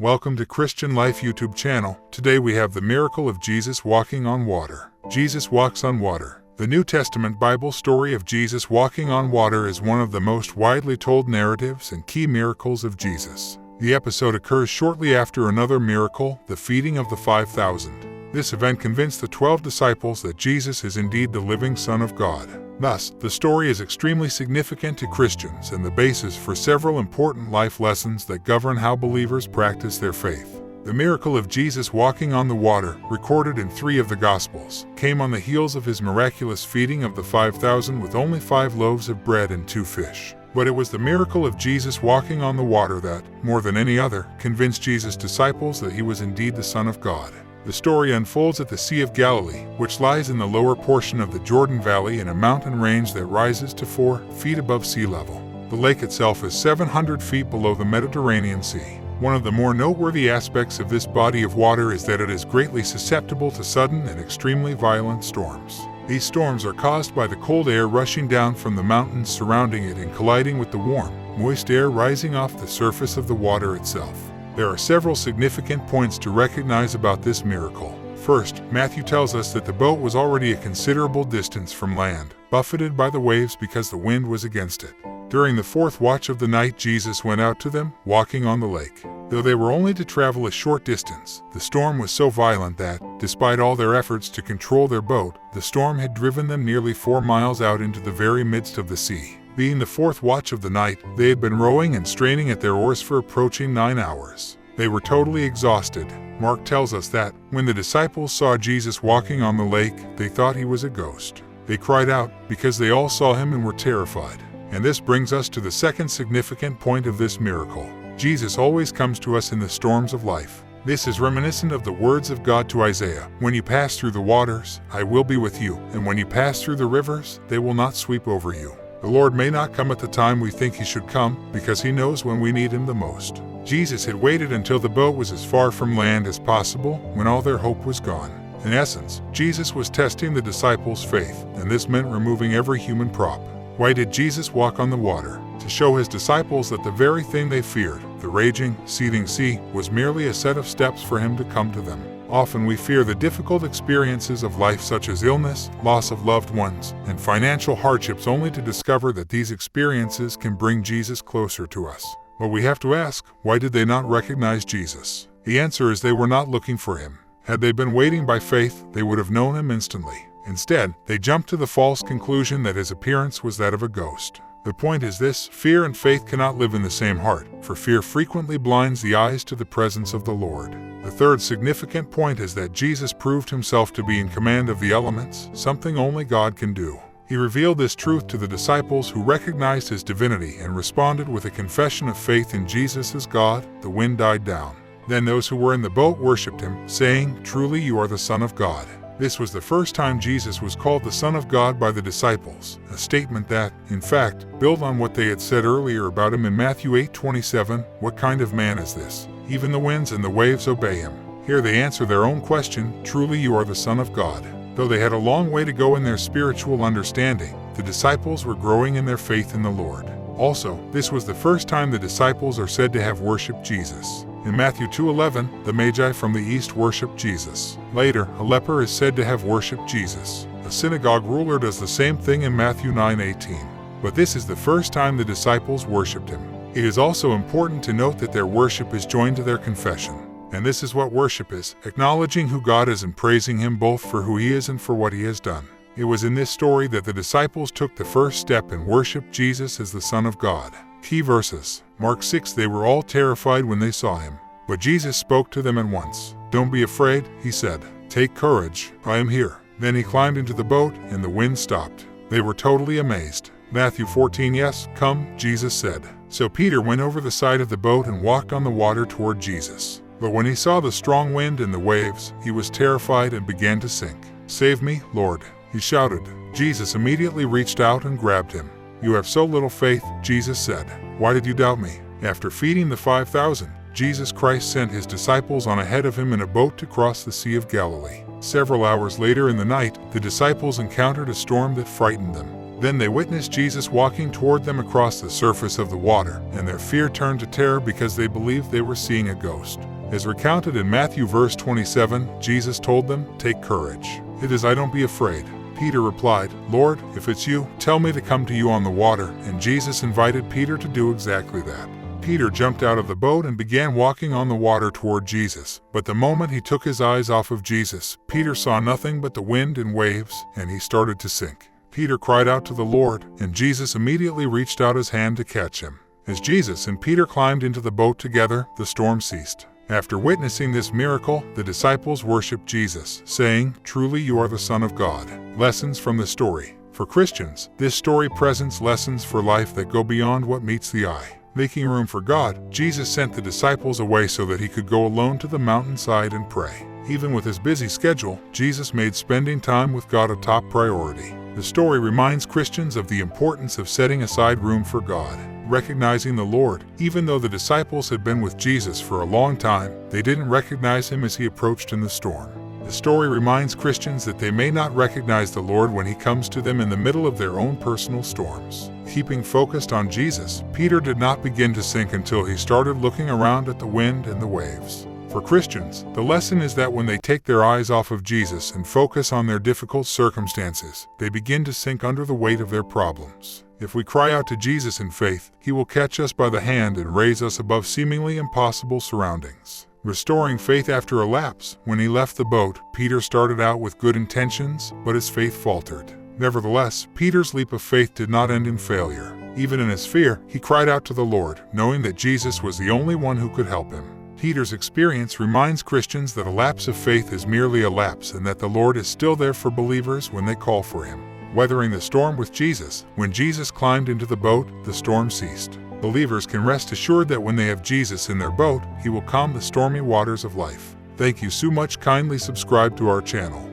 Welcome to Christian Life YouTube channel. Today we have the miracle of Jesus walking on water. Jesus walks on water. The New Testament Bible story of Jesus walking on water is one of the most widely told narratives and key miracles of Jesus. The episode occurs shortly after another miracle, the feeding of the 5,000. This event convinced the 12 disciples that Jesus is indeed the living Son of God. Thus, the story is extremely significant to Christians and the basis for several important life lessons that govern how believers practice their faith. The miracle of Jesus walking on the water, recorded in 3 of the Gospels, came on the heels of his miraculous feeding of the 5,000 with only 5 loaves of bread and 2 fish. But it was the miracle of Jesus walking on the water that, more than any other, convinced Jesus' disciples that he was indeed the Son of God. The story unfolds at the Sea of Galilee, which lies in the lower portion of the Jordan Valley in a mountain range that rises to 4 feet above sea level. The lake itself is 700 feet below the Mediterranean Sea. One of the more noteworthy aspects of this body of water is that it is greatly susceptible to sudden and extremely violent storms. These storms are caused by the cold air rushing down from the mountains surrounding it and colliding with the warm, moist air rising off the surface of the water itself. There are several significant points to recognize about this miracle. First, Matthew tells us that the boat was already a considerable distance from land, buffeted by the waves because the wind was against it. During the 4th watch of the night, Jesus went out to them, walking on the lake. Though they were only to travel a short distance, the storm was so violent that, despite all their efforts to control their boat, the storm had driven them nearly 4 miles out into the very midst of the sea. Being the 4th watch of the night, they had been rowing and straining at their oars for approaching 9 hours. They were totally exhausted. Mark tells us that, when the disciples saw Jesus walking on the lake, they thought he was a ghost. They cried out, because they all saw him and were terrified. And this brings us to the second significant point of this miracle. Jesus always comes to us in the storms of life. This is reminiscent of the words of God to Isaiah, "When you pass through the waters, I will be with you, and when you pass through the rivers, they will not sweep over you." The Lord may not come at the time we think he should come, because he knows when we need him the most. Jesus had waited until the boat was as far from land as possible, when all their hope was gone. In essence, Jesus was testing the disciples' faith, and this meant removing every human prop. Why did Jesus walk on the water? To show his disciples that the very thing they feared, the raging, seething sea, was merely a set of steps for him to come to them. Often we fear the difficult experiences of life such as illness, loss of loved ones, and financial hardships only to discover that these experiences can bring Jesus closer to us. But we have to ask, why did they not recognize Jesus? The answer is they were not looking for him. Had they been waiting by faith, they would have known him instantly. Instead, they jumped to the false conclusion that his appearance was that of a ghost. The point is this: fear and faith cannot live in the same heart, for fear frequently blinds the eyes to the presence of the Lord. The third significant point is that Jesus proved himself to be in command of the elements, something only God can do. He revealed this truth to the disciples who recognized his divinity and responded with a confession of faith in Jesus as God. The wind died down. Then those who were in the boat worshipped him, saying, "Truly you are the Son of God." This was the first time Jesus was called the Son of God by the disciples, a statement that, in fact, built on what they had said earlier about him in Matthew 8:27, "What kind of man is this? Even the winds and the waves obey him." Here they answer their own question, "Truly you are the Son of God." Though they had a long way to go in their spiritual understanding, the disciples were growing in their faith in the Lord. Also, this was the first time the disciples are said to have worshipped Jesus. In Matthew 2:11, the Magi from the east worshiped Jesus. Later, a leper is said to have worshipped Jesus. A synagogue ruler does the same thing in Matthew 9:18. But this is the first time the disciples worshipped him. It is also important to note that their worship is joined to their confession. And this is what worship is: acknowledging who God is and praising him both for who he is and for what he has done. It was in this story that the disciples took the first step and worshiped Jesus as the Son of God. Key verses. Mark 6. They were all terrified when they saw him. But Jesus spoke to them at once. "Don't be afraid," he said. "Take courage, I am here." Then he climbed into the boat, and the wind stopped. They were totally amazed. Matthew 14. "Yes, come," Jesus said. So Peter went over the side of the boat and walked on the water toward Jesus. But when he saw the strong wind and the waves, he was terrified and began to sink. "Save me, Lord," he shouted. Jesus immediately reached out and grabbed him. "You have so little faith," Jesus said. "Why did you doubt me?" After feeding the 5,000, Jesus Christ sent his disciples on ahead of him in a boat to cross the Sea of Galilee. Several hours later in the night, the disciples encountered a storm that frightened them. Then they witnessed Jesus walking toward them across the surface of the water, and their fear turned to terror because they believed they were seeing a ghost. As recounted in Matthew verse 27, Jesus told them, "Take courage. It is I, don't be afraid." Peter replied, "Lord, if it's you, tell me to come to you on the water." And Jesus invited Peter to do exactly that. Peter jumped out of the boat and began walking on the water toward Jesus. But the moment he took his eyes off of Jesus, Peter saw nothing but the wind and waves, and he started to sink. Peter cried out to the Lord, and Jesus immediately reached out his hand to catch him. As Jesus and Peter climbed into the boat together, the storm ceased. After witnessing this miracle, the disciples worshiped Jesus, saying, "Truly you are the Son of God." Lessons from the story. For Christians, this story presents lessons for life that go beyond what meets the eye. Making room for God, Jesus sent the disciples away so that he could go alone to the mountainside and pray. Even with his busy schedule, Jesus made spending time with God a top priority. The story reminds Christians of the importance of setting aside room for God. Recognizing the Lord, even though the disciples had been with Jesus for a long time, they didn't recognize him as he approached in the storm. The story reminds Christians that they may not recognize the Lord when he comes to them in the middle of their own personal storms. Keeping focused on Jesus, Peter did not begin to sink until he started looking around at the wind and the waves. For Christians, the lesson is that when they take their eyes off of Jesus and focus on their difficult circumstances, they begin to sink under the weight of their problems. If we cry out to Jesus in faith, he will catch us by the hand and raise us above seemingly impossible surroundings. Restoring faith after a lapse. When he left the boat, Peter started out with good intentions, but his faith faltered. Nevertheless, Peter's leap of faith did not end in failure. Even in his fear, he cried out to the Lord, knowing that Jesus was the only one who could help him. Peter's experience reminds Christians that a lapse of faith is merely a lapse and that the Lord is still there for believers when they call for him. Weathering the storm with Jesus. When Jesus climbed into the boat, the storm ceased. Believers can rest assured that when they have Jesus in their boat, he will calm the stormy waters of life. Thank you so much. Kindly subscribe to our channel.